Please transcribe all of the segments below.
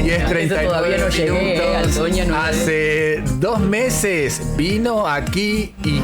10:39 todavía no llegué, Altoña, no Hace 2 meses vino aquí y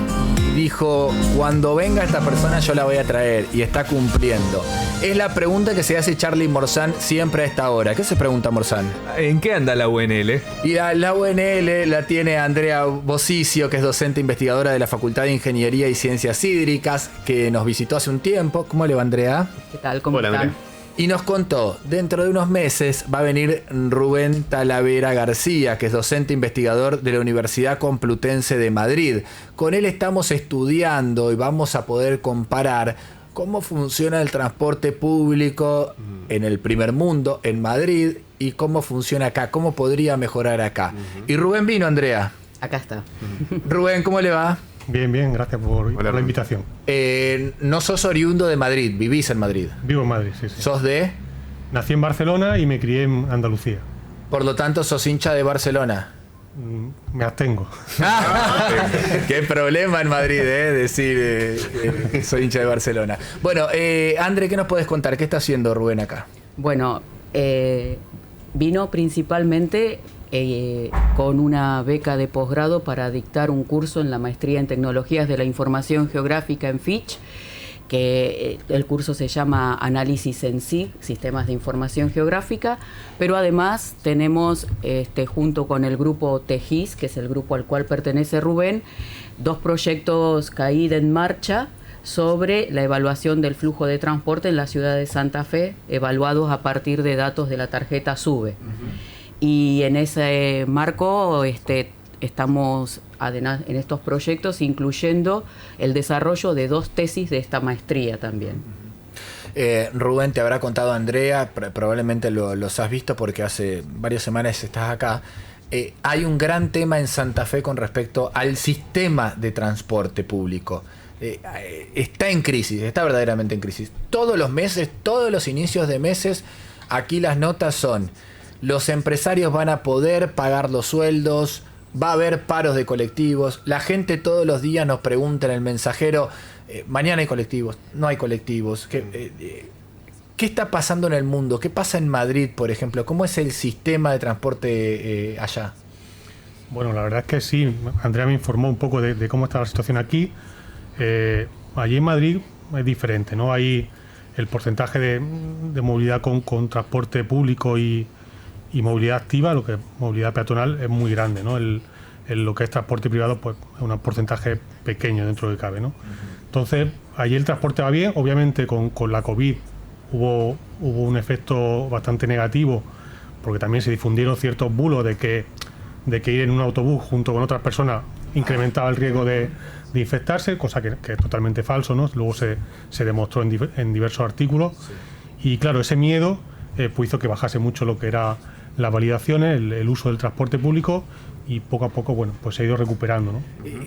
dijo, cuando venga esta persona yo la voy a traer, y está cumpliendo. Es la pregunta que se hace Charlie Morzán siempre a esta hora. ¿Qué se pregunta Morzán? ¿En qué anda la UNL? Y la UNL la tiene Andrea Bosicio, que es docente investigadora de la Facultad de Ingeniería y Ciencias Hídricas, que nos visitó hace un tiempo. ¿Cómo le va, Andrea? ¿Qué tal? ¿Cómo están? Andrea. Y nos contó, dentro de unos meses va a venir Rubén Talavera García, que es docente investigador de la Universidad Complutense de Madrid. Con él estamos estudiando y vamos a poder comparar cómo funciona el transporte público en el primer mundo, en Madrid, y cómo funciona acá, cómo podría mejorar acá. Y Rubén vino, Andrea. Acá está. Rubén, ¿cómo le va? Bien, bien, gracias por la invitación. No sos oriundo de Madrid, vivís en Madrid. Vivo en Madrid, sí. ¿Sos de? Nací en Barcelona y me crié en Andalucía. Por lo tanto, sos hincha de Barcelona. Me abstengo. Qué problema en Madrid, decir que soy hincha de Barcelona. Bueno, André, ¿qué nos puedes contar? ¿Qué está haciendo Rubén acá? Bueno, vino principalmente con una beca de posgrado para dictar un curso en la maestría en Tecnologías de la Información Geográfica en Fitch, que el curso se llama Análisis en SIG, Sistemas de Información Geográfica, pero además tenemos, junto con el grupo TEGIS, que es el grupo al cual pertenece Rubén, 2 proyectos caídos en marcha sobre la evaluación del flujo de transporte en la ciudad de Santa Fe, evaluados a partir de datos de la tarjeta SUBE. Y en ese marco estamos en estos proyectos incluyendo el desarrollo de 2 tesis de esta maestría también. Rubén, te habrá contado Andrea, probablemente los has visto porque hace varias semanas estás acá. Hay un gran tema en Santa Fe con respecto al sistema de transporte público. Está en crisis, está verdaderamente en crisis. Todos los meses, todos los inicios de meses, aquí las notas son: los empresarios van a poder pagar los sueldos, va a haber paros de colectivos, la gente todos los días nos pregunta en el mensajero, mañana hay colectivos, no hay colectivos. ¿Qué está pasando en el mundo? ¿Qué pasa en Madrid, por ejemplo? ¿Cómo es el sistema de transporte allá? Bueno, la verdad es que sí, Andrea me informó un poco de cómo está la situación aquí. Allí en Madrid es diferente, ¿no? Hay el porcentaje de movilidad con transporte público y movilidad activa, lo que es movilidad peatonal, es muy grande, ¿no? Lo que es transporte privado, pues es un porcentaje pequeño dentro de lo que cabe, ¿no? Entonces, allí el transporte va bien. Obviamente con la COVID hubo un efecto bastante negativo, porque también se difundieron ciertos bulos de que ir en un autobús junto con otras personas incrementaba el riesgo de infectarse, cosa que es totalmente falso, ¿no? Luego se demostró en diversos artículos. Sí. Y claro, ese miedo pues hizo que bajase mucho lo que era las validaciones, el uso del transporte público, y poco a poco, bueno, pues se ha ido recuperando, ¿no?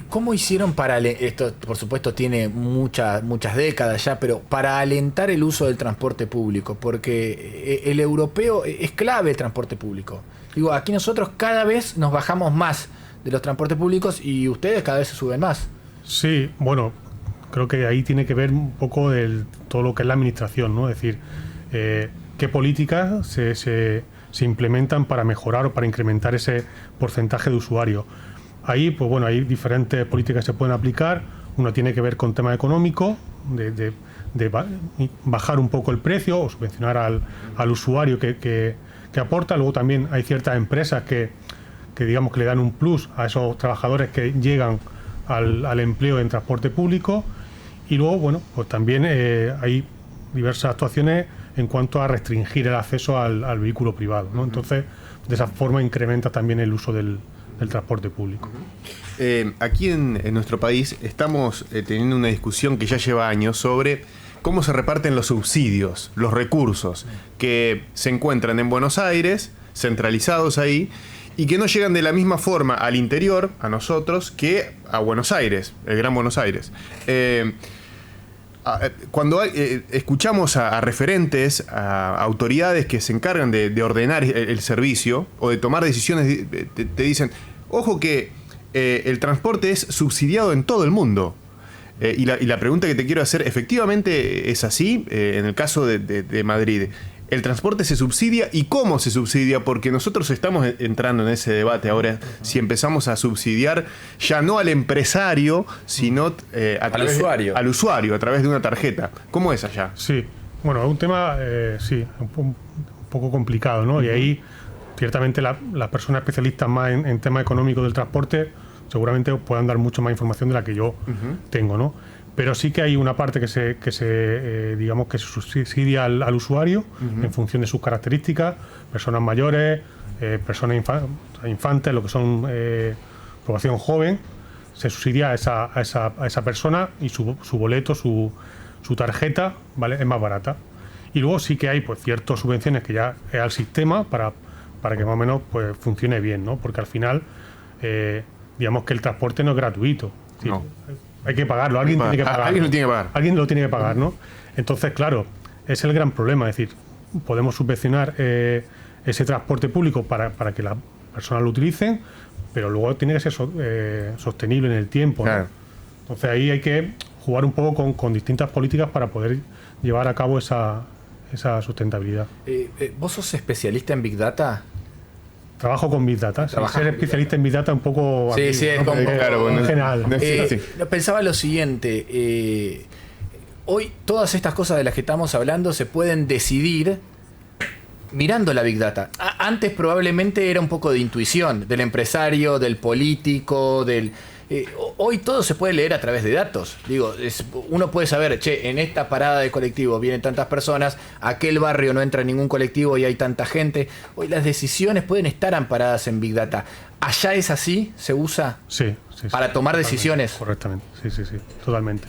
¿Cómo hicieron para, esto por supuesto tiene muchas décadas ya, pero para alentar el uso del transporte público? Porque el europeo es clave el transporte público. Digo, aquí nosotros cada vez nos bajamos más de los transportes públicos y ustedes cada vez se suben más. Sí, bueno, creo que ahí tiene que ver un poco todo lo que es la administración, ¿no? Es decir, qué políticas se implementan para mejorar o para incrementar ese porcentaje de usuarios. Ahí, pues bueno, hay diferentes políticas que se pueden aplicar. Una tiene que ver con tema económico, de bajar un poco el precio o subvencionar al usuario que aporta. Luego también hay ciertas empresas que digamos que le dan un plus a esos trabajadores que llegan al empleo en transporte público. Y luego, bueno, pues también hay diversas actuaciones en cuanto a restringir el acceso al vehículo privado, ¿no? Entonces, de esa forma incrementa también el uso del transporte público. Aquí en nuestro país estamos teniendo una discusión que ya lleva años sobre cómo se reparten los subsidios, los recursos que se encuentran en Buenos Aires, centralizados ahí, y que no llegan de la misma forma al interior, a nosotros, que a Buenos Aires, el Gran Buenos Aires. Cuando escuchamos a referentes, a autoridades que se encargan de ordenar el servicio o de tomar decisiones, te dicen, ojo que el transporte es subsidiado en todo el mundo. Y la pregunta que te quiero hacer, ¿efectivamente es así? En el caso de Madrid, ¿El transporte se subsidia y cómo se subsidia? Porque nosotros estamos entrando en ese debate ahora, si empezamos a subsidiar ya no al empresario, sino al usuario, a través de una tarjeta. ¿Cómo es allá? Sí, bueno, es un tema, sí, un poco complicado, ¿no? Y ahí, ciertamente, las personas especialistas más en temas económicos del transporte seguramente puedan dar mucho más información de la que yo tengo, ¿no? Pero sí que hay una parte que se digamos que se subsidia al usuario en función de sus características, personas mayores, personas infantes, lo que son población joven, se subsidia a esa persona y su boleto, su tarjeta, ¿vale? Es más barata. Y luego sí que hay pues ciertas subvenciones que ya es al sistema para que más o menos pues funcione bien, ¿no? Porque al final digamos que el transporte no es gratuito. Es decir, hay que pagarlo, alguien tiene que pagar. Alguien lo tiene que pagar. Alguien lo tiene que pagar, ¿no? Entonces, claro, es el gran problema. Es decir, podemos subvencionar ese transporte público para que las personas lo utilicen, pero luego tiene que ser sostenible en el tiempo, ¿no? Claro. Entonces ahí hay que jugar un poco con distintas políticas para poder llevar a cabo esa sustentabilidad. ¿Vos sos especialista en Big Data? Trabajo con Big Data. Ser especialista en Big Data un poco... Sí, sí, es como... Claro, en general. Pensaba lo siguiente. Hoy todas estas cosas de las que estamos hablando se pueden decidir mirando la Big Data. Antes probablemente era un poco de intuición del empresario, del político, hoy todo se puede leer a través de datos. Digo, uno puede saber, che, en esta parada de colectivo vienen tantas personas, aquel barrio no entra ningún colectivo y hay tanta gente. Hoy las decisiones pueden estar amparadas en Big Data. ¿Allá es así? ¿Se usa para tomar decisiones? Correctamente, sí, totalmente.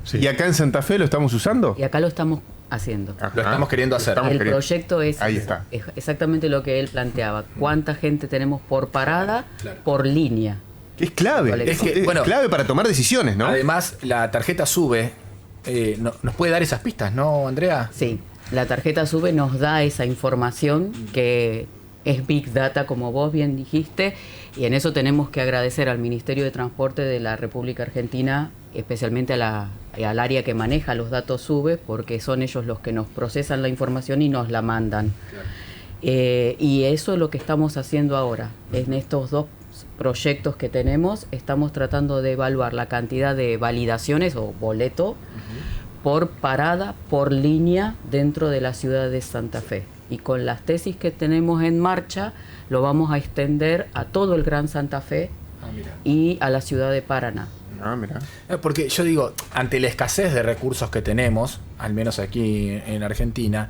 Sí. ¿Y acá en Santa Fe lo estamos usando? Y acá lo estamos haciendo. Lo estamos queriendo hacer. El proyecto es Ahí está. exactamente lo que él planteaba. ¿Cuánta gente tenemos por parada, por línea? Es clave. Es clave para tomar decisiones, ¿no? Además, la tarjeta SUBE nos puede dar esas pistas, ¿no, Andrea? Sí, la tarjeta SUBE nos da esa información que es Big Data, como vos bien dijiste, y en eso tenemos que agradecer al Ministerio de Transporte de la República Argentina, especialmente al área que maneja los datos SUBE, porque son ellos los que nos procesan la información y nos la mandan. Claro. Y eso es lo que estamos haciendo ahora. En estos dos proyectos que tenemos, estamos tratando de evaluar la cantidad de validaciones o boleto por parada, por línea dentro de la ciudad de Santa Fe. Y con las tesis que tenemos en marcha, lo vamos a extender a todo el Gran Santa Fe y a la ciudad de Paraná. Porque yo digo, ante la escasez de recursos que tenemos, al menos aquí en Argentina,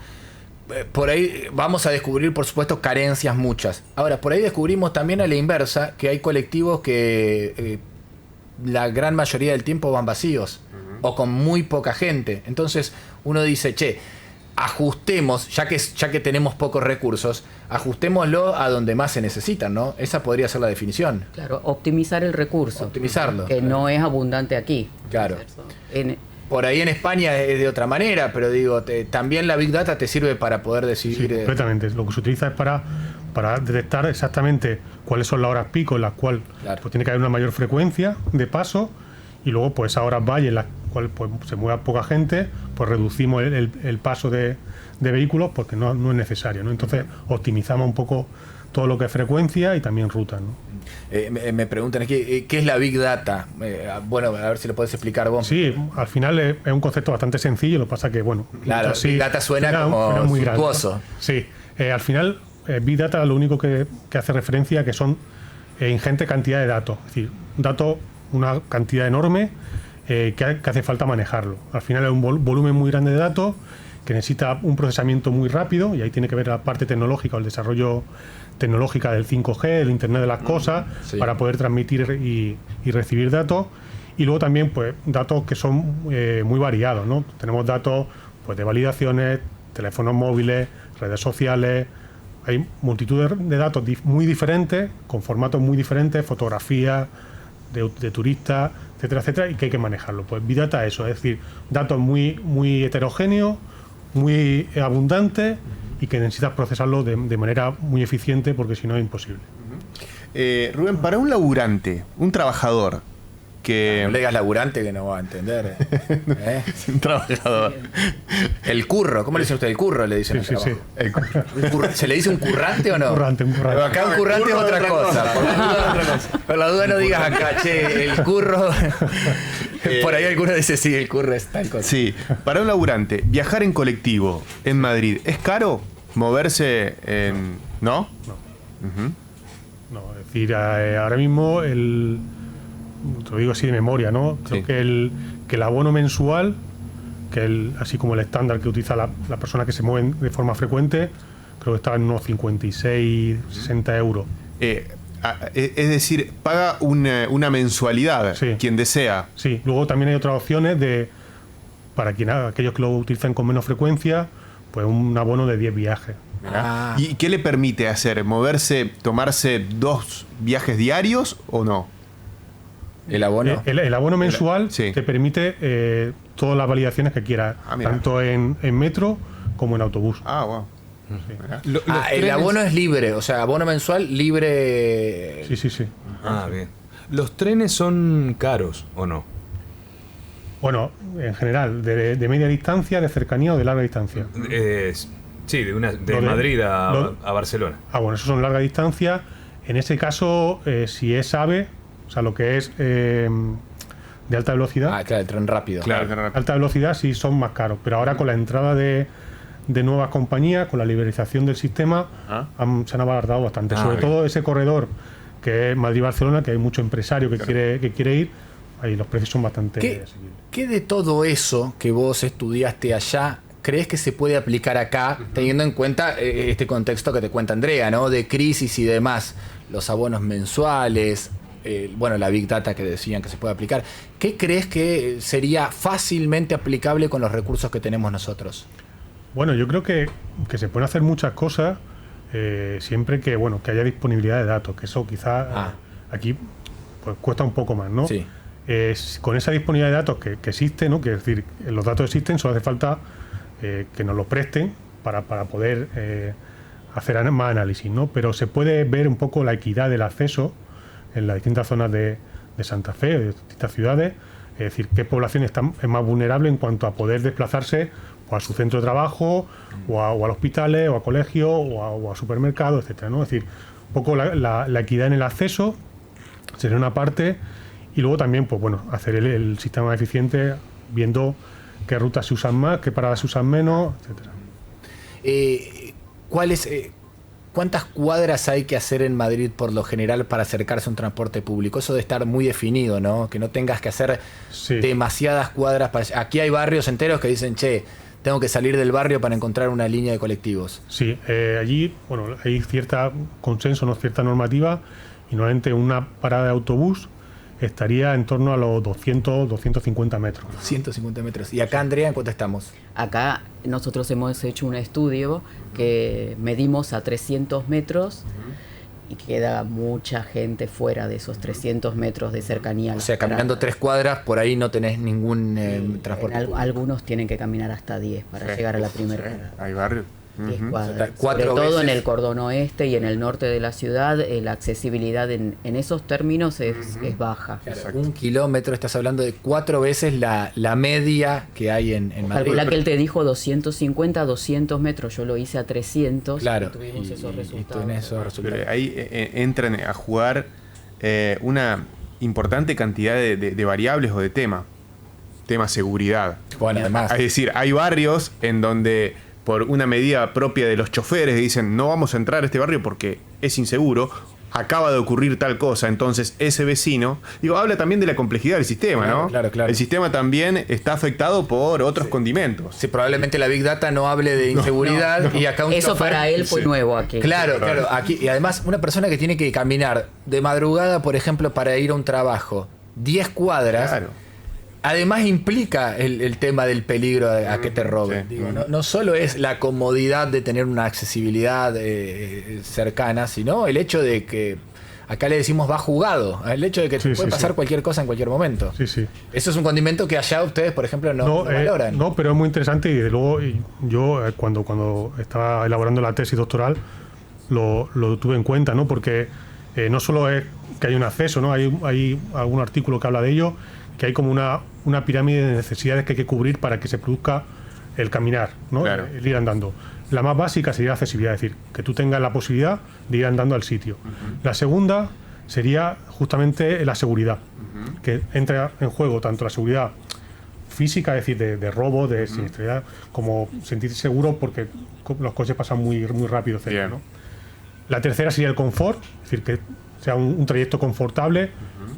por ahí vamos a descubrir, por supuesto, carencias muchas. Ahora, por ahí descubrimos también a la inversa que hay colectivos que la gran mayoría del tiempo van vacíos o con muy poca gente. Entonces uno dice, che, ajustemos, ya que tenemos pocos recursos, ajustémoslo a donde más se necesitan, ¿no? Esa podría ser la definición. Claro, optimizar el recurso. Optimizarlo. Que no es abundante aquí. Claro. Por ahí en España es de otra manera, pero digo, también la Big Data te sirve para poder decidir... Sí, completamente. Lo que se utiliza es para detectar exactamente cuáles son las horas pico en las cuales pues, tiene que haber una mayor frecuencia de paso, y luego pues esas horas valle en las cuales pues, se mueva poca gente, pues reducimos el paso de vehículos porque no es necesario, ¿no? Entonces optimizamos un poco todo lo que es frecuencia y también rutas, ¿no? Me preguntan aquí, ¿qué es la Big Data? Bueno, a ver si lo puedes explicar vos. Sí, al final es un concepto bastante sencillo, lo que pasa que, bueno... Claro, Big Data suena como muy suntuoso. Grande, ¿no? Sí, al final Big Data lo único que hace referencia a que son ingente cantidad de datos, es decir, datos, una cantidad enorme que hace falta manejarlo. Al final es un volumen muy grande de datos que necesita un procesamiento muy rápido, y ahí tiene que ver la parte tecnológica o el desarrollo tecnológica del 5G, del Internet de las cosas, para poder transmitir y recibir datos. Y luego también pues datos que son muy variados, ¿no? Tenemos datos pues de validaciones, teléfonos móviles, redes sociales. Hay multitud de datos muy diferentes, con formatos muy diferentes, fotografías de turistas, etcétera, etcétera, y que hay que manejarlo. Pues Big Data es eso, es decir, datos muy heterogéneos, muy abundantes, y que necesitas procesarlo de manera muy eficiente, porque si no es imposible. Rubén, para un laburante, un trabajador que... No le digas laburante que no va a entender. Es un trabajador. El curro, ¿cómo le dice usted? El curro le dicen. Sí, acá sí, abajo. El curro. ¿Se le dice un currante o no? Un currante. Pero acá un currante es otra cosa. Por la duda no digas acá, che, el curro. Por ahí alguno dice, sí, el curro es tal cosa. Sí, para un laburante, viajar en colectivo en Madrid, ¿es caro moverse en...? ¿No? No. Ujú. No, es decir, ahora mismo te lo digo así de memoria, ¿no? Creo Sí. que el abono mensual, así como el estándar que utiliza la persona que se mueve de forma frecuente, creo que está en unos 56, 60 euros. Es decir, paga una mensualidad, Sí. quien desea. Sí, luego también hay otras opciones para aquellos que lo utilizan con menos frecuencia, pues un abono de 10 viajes. Ah. ¿Y qué le permite hacer? ¿Moverse, tomarse 2 viajes diarios o no? El abono. El abono mensual Sí. te permite todas las validaciones que quieras, Mira. tanto en metro como en autobús. Ah, wow. Los El trenes- abono es libre, o sea, abono mensual libre. Sí, sí, sí. Ah, bien. ¿Los trenes son caros o no? Bueno, en general, de media distancia, de cercanía o de larga distancia. Sí, de Lo de- Madrid lo- a Barcelona. Ah, bueno, eso son larga distancia. En ese caso, si es AVE, o sea, lo que es de alta velocidad, Ah, claro, el tren rápido. Claro. alta velocidad sí son más caros. Pero ahora con la entrada de nuevas compañías, con la liberalización del sistema, Ah. se han abaratado bastante. Ah, Sobre bien. todo ese corredor que es Madrid-Barcelona, que hay mucho empresario que quiere ir, ahí los precios son bastante ¿Qué, asequibles. ¿Qué de todo eso que vos estudiaste allá crees que se puede aplicar acá, teniendo en cuenta este contexto que te cuenta Andrea, ¿no? De crisis y demás, los abonos mensuales, bueno, la Big Data que decían que se puede aplicar. ¿Qué crees que sería fácilmente aplicable con los recursos que tenemos nosotros? Bueno, yo creo que se pueden hacer muchas cosas siempre que haya disponibilidad de datos, que eso quizás aquí pues cuesta un poco más, ¿no? Sí. Con esa disponibilidad de datos que existe, ¿no? Que es decir, los datos existen, solo hace falta que nos los presten para poder hacer más análisis, ¿no? Pero se puede ver un poco la equidad del acceso en las distintas zonas de Santa Fe, de distintas ciudades, es decir, qué población es más vulnerable en cuanto a poder desplazarse o a su centro de trabajo, o al hospitales, o a colegio, o a supermercados, etcétera, ¿no? Es decir, un poco la equidad en el acceso sería una parte, y luego también, pues bueno, hacer el sistema eficiente viendo qué rutas se usan más, qué paradas se usan menos, etcétera. ¿Cuántas cuadras hay que hacer en Madrid por lo general para acercarse a un transporte público? Eso de estar muy definido, ¿no? Que no tengas que hacer Sí. demasiadas cuadras. Aquí hay barrios enteros que dicen, che, tengo que salir del barrio para encontrar una línea de colectivos. Sí, allí, bueno, hay cierta consenso, no cierta normativa, y normalmente una parada de autobús estaría en torno a los 200, 250 metros. 150 metros. ¿Y acá, Andrea, en cuánto estamos? Acá nosotros hemos hecho un estudio que medimos a 300 metros y queda mucha gente fuera de esos 300 metros de cercanía. a O las sea, caminando paradas. 3 cuadras, por ahí no tenés ningún transporte público. Algunos tienen que caminar hasta 10 para llegar a la primera parada. Hay barrios. 10 Ujú. cuadras. O sea, 4 Sobre todo en veces. el cordón oeste y en el norte de la ciudad, la accesibilidad en esos términos es baja. Claro, 1 kilómetro, estás hablando de 4 veces la media que hay en Madrid. Calcula que él te dijo 250, 200 metros, yo lo hice a 300. Claro, y tuvimos esos y resultados. tenés esos resultados. Pero ahí entran a jugar una importante cantidad de variables o de tema seguridad. Bueno, además, Es decir, hay barrios en donde por una medida propia de los choferes dicen no vamos a entrar a este barrio porque es inseguro, acaba de ocurrir tal cosa, entonces ese vecino, habla también de la complejidad del sistema, Claro, ¿no? claro, claro. El sistema también está afectado por otros condimentos. sí, probablemente la Big Data no hable de inseguridad y acá un Eso chofer- para él fue Sí. nuevo aquí. Claro, claro. Aquí, y además, una persona que tiene que caminar de madrugada, por ejemplo, para ir a un trabajo, 10 cuadras, Claro. además implica el tema del peligro a que te roben. Sí. Digo, no solo es la comodidad de tener una accesibilidad cercana, sino el hecho de que, acá le decimos va jugado, el hecho de que te Sí, puede sí, pasar sí. cualquier cosa en cualquier momento. Sí, sí. Eso es un condimento que allá ustedes, por ejemplo, no valoran. No, pero es muy interesante, y desde luego yo cuando estaba elaborando la tesis doctoral lo tuve en cuenta, ¿no? Porque no solo es que hay un acceso, ¿no? Hay algún artículo que habla de ello, que hay como una pirámide de necesidades que hay que cubrir para que se produzca el caminar, ¿no? Claro. El ir andando. La más básica sería la accesibilidad, es decir, que tú tengas la posibilidad de ir andando al sitio. La segunda sería justamente la seguridad, que entra en juego tanto la seguridad física, es decir, de robo, de siniestralidad, como sentirse seguro porque los coches pasan muy rápido cerca, ¿no? La tercera sería el confort, es decir, que sea un trayecto confortable,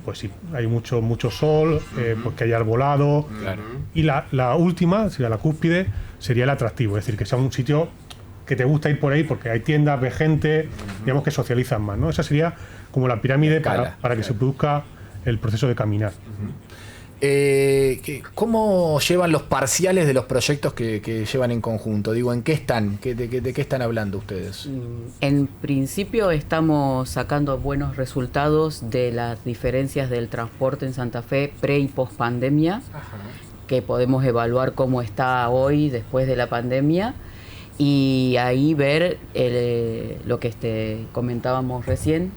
pues sí, hay mucho sol, pues que haya arbolado. Claro. Y la última, sería la cúspide, sería el atractivo, es decir, que sea un sitio que te gusta ir por ahí porque hay tiendas, ves gente, digamos que socializan más, ¿no? Esa sería como la pirámide para que se produzca el proceso de caminar. ¿Cómo llevan los parciales de los proyectos que llevan en conjunto? Digo, ¿en qué están? ¿De qué están hablando ustedes? En principio estamos sacando buenos resultados de las diferencias del transporte en Santa Fe pre y post pandemia, que podemos evaluar cómo está hoy después de la pandemia y ahí ver lo que comentábamos recién,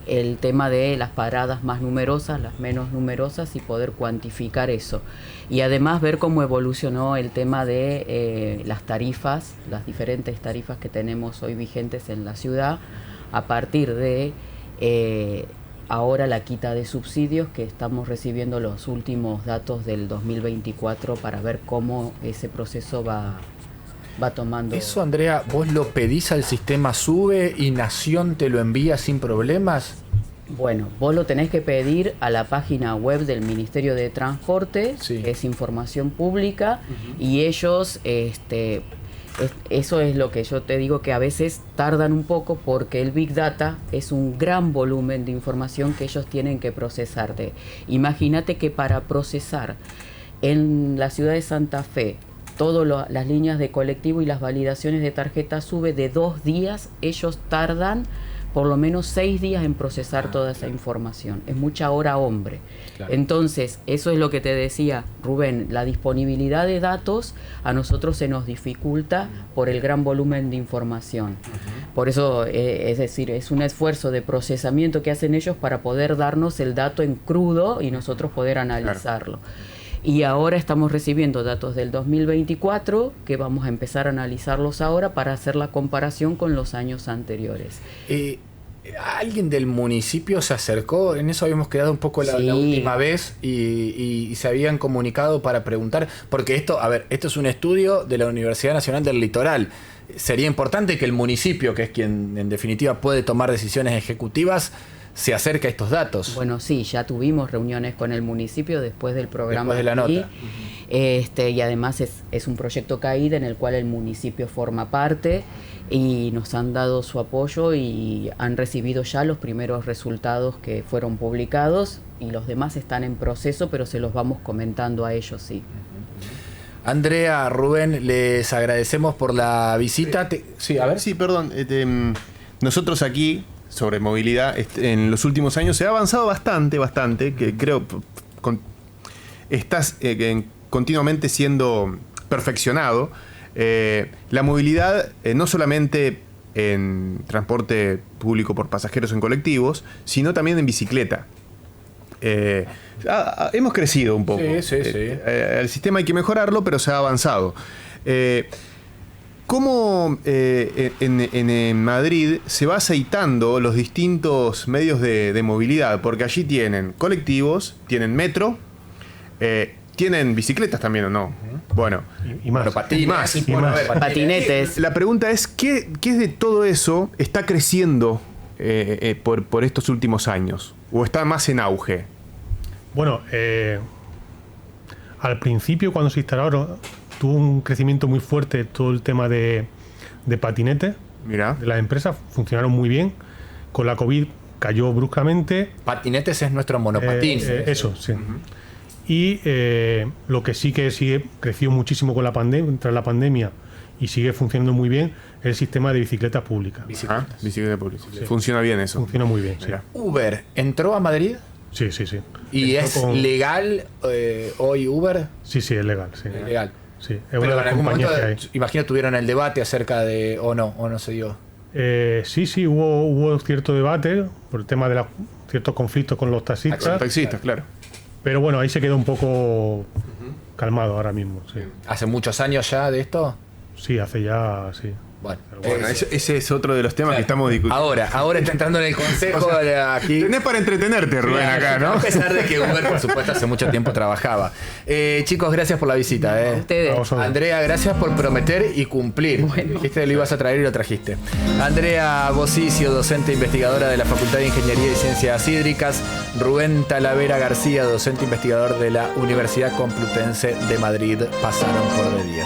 el tema de las paradas más numerosas, las menos numerosas y poder cuantificar eso. Y además ver cómo evolucionó el tema de las tarifas, las diferentes tarifas que tenemos hoy vigentes en la ciudad, a partir de ahora la quita de subsidios, que estamos recibiendo los últimos datos del 2024 para ver cómo ese proceso va tomando. Eso, Andrea, ¿vos lo pedís al sistema SUBE y Nación te lo envía sin problemas? Bueno, vos lo tenés que pedir a la página web del Ministerio de Transporte, Sí. que es información pública, y ellos, eso es lo que yo te digo, que a veces tardan un poco porque el Big Data es un gran volumen de información que ellos tienen que procesarte. Imagínate que para procesar en la ciudad de Santa Fe todas las líneas de colectivo y las validaciones de tarjeta SUBE de 2 días, ellos tardan por lo menos 6 días en procesar toda esa información. Es mucha hora hombre. Claro. Entonces, eso es lo que te decía, Rubén, la disponibilidad de datos a nosotros se nos dificulta por el gran volumen de información. Por eso, es decir, es un esfuerzo de procesamiento que hacen ellos para poder darnos el dato en crudo y nosotros poder analizarlo. Y ahora estamos recibiendo datos del 2024 que vamos a empezar a analizarlos ahora para hacer la comparación con los años anteriores. ¿Alguien del municipio se acercó? En eso habíamos quedado un poco la última vez y se habían comunicado para preguntar, porque esto es un estudio de la Universidad Nacional del Litoral. Sería importante que el municipio, que es quien en definitiva puede tomar decisiones ejecutivas, se acerca a estos datos. Bueno, sí, ya tuvimos reuniones con el municipio después del programa. Después de la aquí. nota. Y además es un proyecto CAID en el cual el municipio forma parte y nos han dado su apoyo y han recibido ya los primeros resultados que fueron publicados y los demás están en proceso, pero se los vamos comentando a ellos, sí. Andrea, Rubén, les agradecemos por la visita. Sí, perdón. Nosotros aquí, sobre movilidad, en los últimos años se ha avanzado bastante, que creo estás continuamente siendo perfeccionado. La movilidad, no solamente en transporte público por pasajeros en colectivos, sino también en bicicleta. Hemos crecido un poco. Sí. El sistema hay que mejorarlo, pero se ha avanzado. ¿Cómo en Madrid se va aceitando los distintos medios de movilidad? Porque allí tienen colectivos, tienen metro, tienen bicicletas también, ¿o no? Bueno, Y más. Patinetes. La pregunta es, ¿qué de todo eso está creciendo por estos últimos años? ¿O está más en auge? Bueno, al principio cuando se instalaron tuvo un crecimiento muy fuerte todo el tema de patinete. Mira. De las empresas funcionaron muy bien. Con la COVID cayó bruscamente. Patinetes es nuestro monopatín. Eso, sí. Y lo que sí creció muchísimo con tras la pandemia y sigue funcionando muy bien es el sistema de bicicletas públicas. Bicicleta pública. Sí. Funciona bien eso. Funciona muy bien, sí. Mira. ¿Uber entró a Madrid? Sí. ¿Y Entró es legal hoy Uber? Sí, es legal. Sí. Es legal. Sí, es Pero una de en las algún compañías momento, que hay. imagino, tuvieron el debate acerca de o no se dio. Sí, hubo cierto debate por el tema de ciertos conflictos con los taxistas, Taxistas, claro. pero bueno, ahí se quedó un poco calmado ahora mismo. Sí, ¿Hace muchos años ya de esto? sí, hace ya, sí. Bueno, Bueno, ese es otro de los temas que estamos discutiendo. ahora está entrando en el consejo aquí. Tenés para entretenerte, Rubén, acá, ¿no? A pesar de que Uber, por supuesto, hace mucho tiempo trabajaba. Chicos, gracias por la visita. Ustedes. Vamos a ver. Andrea, gracias por prometer y cumplir. Dijiste que lo ibas a traer y lo trajiste. Andrea Bosicio, docente investigadora de la Facultad de Ingeniería y Ciencias Hídricas. Rubén Talavera García, docente investigador de la Universidad Complutense de Madrid. Pasaron por D10.